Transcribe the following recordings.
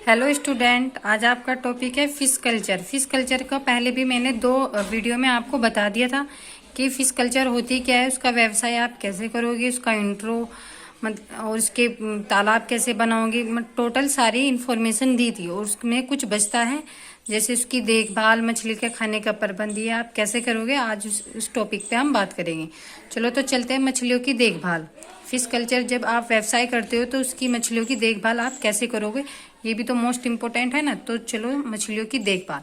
Hello student, आज आपका topic है फिश कल्चर। फिश कल्चर का पहले भी मैंने 2 वीडियो में आपको बता दिया था कि फिश कल्चर होती क्या है, उसका व्यवसाय आप कैसे करोगे, उसका इंट्रो और उसके तालाब कैसे बनाओगे, टोटल सारी इन्फॉर्मेशन दी थी। और उसमें कुछ बचता है जैसे उसकी देखभाल, मछली के खाने का प्रबंध, ये आप कैसे करोगे, आज उस टॉपिक पे हम बात करेंगे। चलो तो चलते हैं। मछलियों की देखभाल। फिश कल्चर जब आप व्यवसाय करते हो तो उसकी मछलियों की देखभाल आप कैसे करोगे, ये भी तो मोस्ट इम्पोर्टेंट है ना। तो चलो, मछलियों की देखभाल।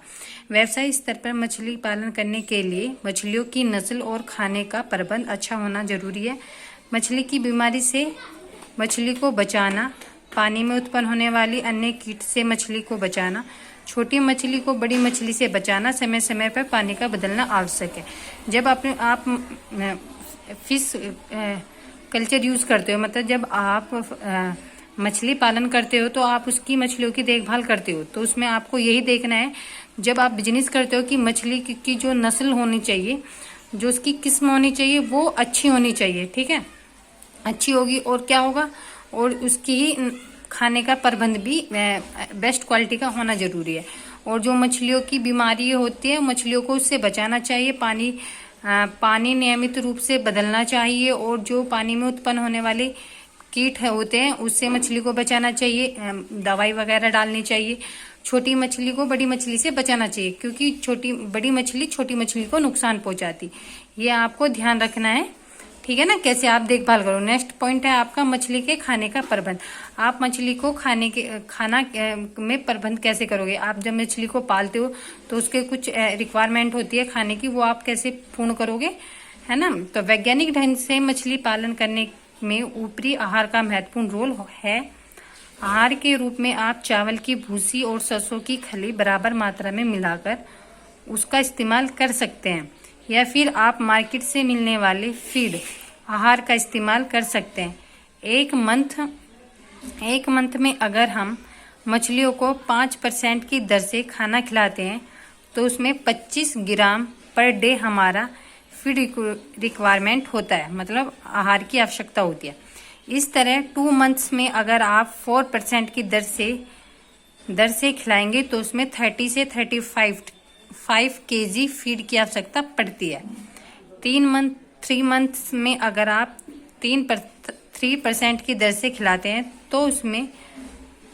व्यवसाय स्तर पर मछली पालन करने के लिए मछलियों की नस्ल और खाने का प्रबंध अच्छा होना जरूरी है। मछली की बीमारी से मछली को बचाना, पानी में उत्पन्न होने वाली अन्य कीट से मछली को बचाना, छोटी मछली को बड़ी मछली से बचाना, समय समय पर पानी का बदलना आवश्यक है। जब आप फिश कल्चर यूज करते हो, मतलब जब आप मछली पालन करते हो तो आप उसकी मछलियों की देखभाल करते हो, तो उसमें आपको यही देखना है, जब आप बिजनेस करते हो कि मछली की जो नस्ल होनी चाहिए, जो उसकी किस्म होनी चाहिए, वो अच्छी होनी चाहिए। ठीक है, अच्छी होगी और क्या होगा, और उसकी खाने का प्रबंध भी बेस्ट क्वालिटी का होना जरूरी है। और जो मछलियों की बीमारी होती है, मछलियों को उससे बचाना चाहिए। पानी नियमित रूप से बदलना चाहिए, और जो पानी में उत्पन्न होने वाले कीट होते हैं उससे मछली को बचाना चाहिए। दवाई वगैरह डालनी चाहिए। छोटी मछली को बड़ी मछली से बचाना चाहिए, क्योंकि बड़ी मछली छोटी मछली को नुकसान पहुंचाती, ये आपको ध्यान रखना है। ठीक है ना, कैसे आप देखभाल करो। नेक्स्ट पॉइंट है आपका मछली के खाने का प्रबंध। आप मछली को खाना में प्रबंध कैसे करोगे। आप जब मछली को पालते हो तो उसके कुछ रिक्वायरमेंट होती है खाने की, वो आप कैसे पूर्ण करोगे, है ना। तो वैज्ञानिक ढंग से मछली पालन करने में ऊपरी आहार का महत्वपूर्ण रोल है। आहार के रूप में आप चावल की भूसी और सरसों की खली बराबर मात्रा में मिलाकर उसका इस्तेमाल कर सकते हैं, या फिर आप मार्केट से मिलने वाले फीड आहार का इस्तेमाल कर सकते हैं। एक मंथ में अगर हम मछलियों को 5% की दर से खाना खिलाते हैं तो उसमें 25 ग्राम पर डे हमारा फीड रिक्वायरमेंट होता है, मतलब आहार की आवश्यकता होती है। इस तरह 2 मंथ्स में अगर आप 4% की दर से खिलाएंगे तो उसमें 30 से 35 kg फीड की आवश्यकता पड़ती है। 3 मंथ्स में अगर आप 3% की दर से खिलाते हैं तो उसमें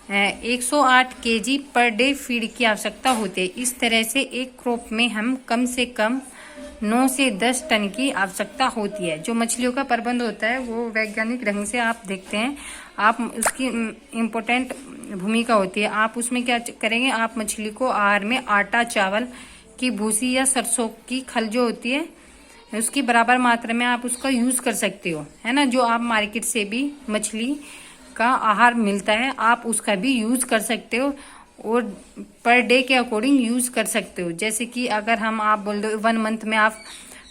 108 kg पर डे फीड की आवश्यकता होती है। इस तरह से एक क्रॉप में हम कम से कम 9 से 10 टन की आवश्यकता होती है। जो मछलियों का प्रबंध होता है वो वैज्ञानिक ढंग से आप देखते हैं, आप उसकी इम्पोर्टेंट भूमिका होती है। आप उसमें क्या करेंगे, आप मछली को आहार में आटा, चावल की भूसी या सरसों की खल जो होती है उसकी बराबर मात्रा में आप उसका यूज कर सकते हो, है ना। जो आप मार्केट से भी मछली का आहार मिलता है आप उसका भी यूज कर सकते हो, और पर डे के अकॉर्डिंग यूज कर सकते हो। जैसे कि अगर आप बोल दो 1 मंथ में आप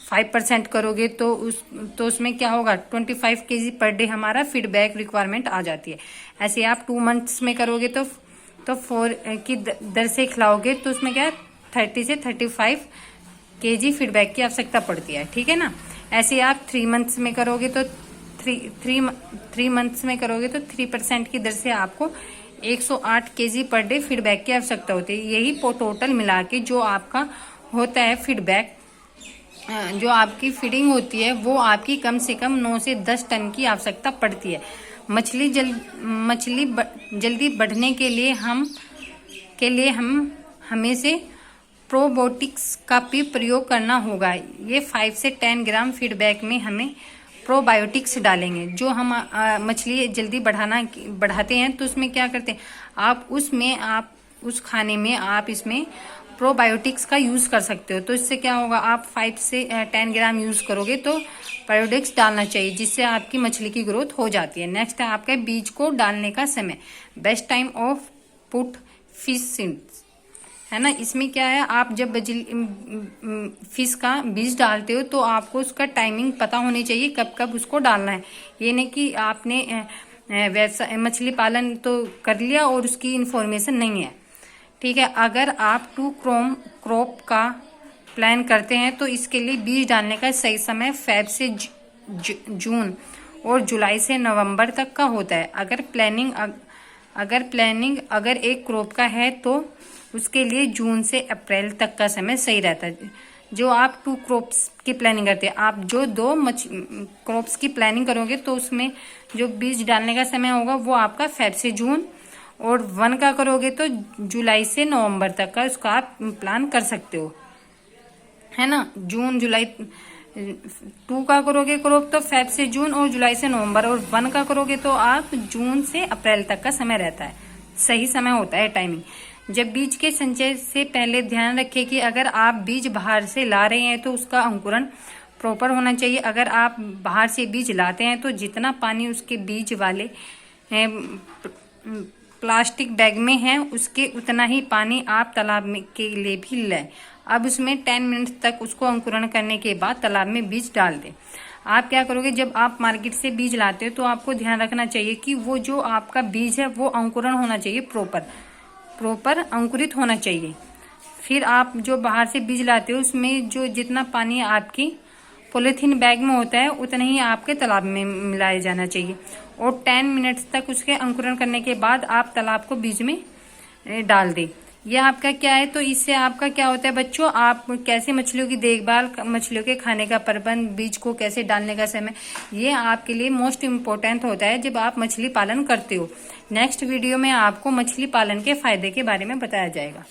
5% करोगे तो उसमें क्या होगा, 25 kg पर डे हमारा फीडबैक रिक्वायरमेंट आ जाती है। ऐसे आप 2 मंथ्स में करोगे तो 4 की दर से खिलाओगे तो उसमें क्या है, 30 से 35 kg फीडबैक की आवश्यकता पड़ती है। ठीक है ना। ऐसे आप 3 मंथ्स में करोगे तो 3% की दर से आपको 108 kg पर डे फीडबैक की आवश्यकता होती है। यही टोटल मिला के जो आपका होता है फीडबैक, जो आपकी फीडिंग होती है वो आपकी कम से कम 9 से 10 टन की आवश्यकता पड़ती है। मछली जल्दी बढ़ने के लिए हमें से प्रोबायोटिक्स का भी प्रयोग करना होगा। ये 5 से 10 ग्राम फीडबैक में हमें प्रोबायोटिक्स डालेंगे। जो हम मछली जल्दी बढ़ाते हैं तो उसमें क्या करते हैं, आप उस खाने में आप इसमें प्रोबायोटिक्स का यूज कर सकते हो। तो इससे क्या होगा, आप 5 से 10 ग्राम यूज करोगे तो प्रोबायोटिक्स डालना चाहिए, जिससे आपकी मछली की ग्रोथ हो जाती है। नेक्स्ट है आपका बीज को डालने का समय। Best time of put fish seeds, है ना। इसमें क्या है, आप जब फिश का बीज डालते हो तो आपको उसका टाइमिंग पता होनी चाहिए, कब कब उसको डालना है। ये नहीं कि आपने व्यवसाय मछली पालन तो कर लिया और उसकी इन्फॉर्मेशन नहीं है। ठीक है, अगर आप 2 क्रॉप का प्लान करते हैं तो इसके लिए बीज डालने का सही समय फेब से जून और जुलाई से नवंबर तक का होता है। अगर एक क्रॉप का है तो उसके लिए जून से अप्रैल तक का समय सही रहता है। जो आप 2 क्रॉप्स की प्लानिंग करते हैं, आप जो 2 क्रॉप्स की प्लानिंग करोगे तो उसमें जो बीज डालने का समय होगा वो आपका फेब से जून, और 1 का करोगे तो जुलाई से नवंबर तक का उसका आप प्लान कर सकते हो, है ना। जून जुलाई 2 का करोगे क्रॉप तो फेब से जून और जुलाई से नवंबर, और 1 का करोगे तो आप जून से अप्रैल तक का समय रहता है, सही समय होता है टाइमिंग। जब बीज के संचय से पहले ध्यान रखें कि अगर आप बीज बाहर से ला रहे हैं तो उसका अंकुरण प्रॉपर होना चाहिए। अगर आप बाहर से बीज लाते हैं तो जितना पानी उसके बीज वाले प्लास्टिक बैग में है उसके उतना ही पानी आप तालाब में के लिए भी लें। अब उसमें 10 मिनट तक उसको अंकुरण करने के बाद तालाब में बीज डाल दें। आप क्या करोगे, जब आप मार्केट से बीज लाते हो तो आपको ध्यान रखना चाहिए कि वो जो आपका बीज है वो अंकुरण होना चाहिए, प्रॉपर अंकुरित होना चाहिए। फिर आप जो बाहर से बीज लाते हो उसमें जो जितना पानी आपकी पॉलीथीन बैग में होता है उतना ही आपके तालाब में मिलाया जाना चाहिए, और 10 मिनट्स तक उसके अंकुरण करने के बाद आप तालाब को बीज में डाल दें। यह आपका क्या है, तो इससे आपका क्या होता है बच्चों, आप कैसे मछलियों की देखभाल, मछलियों के खाने का प्रबंध, बीज को कैसे डालने का समय, ये आपके लिए मोस्ट इम्पोर्टेंट होता है जब आप मछली पालन करते हो। नेक्स्ट वीडियो में आपको मछली पालन के फायदे के बारे में बताया जाएगा।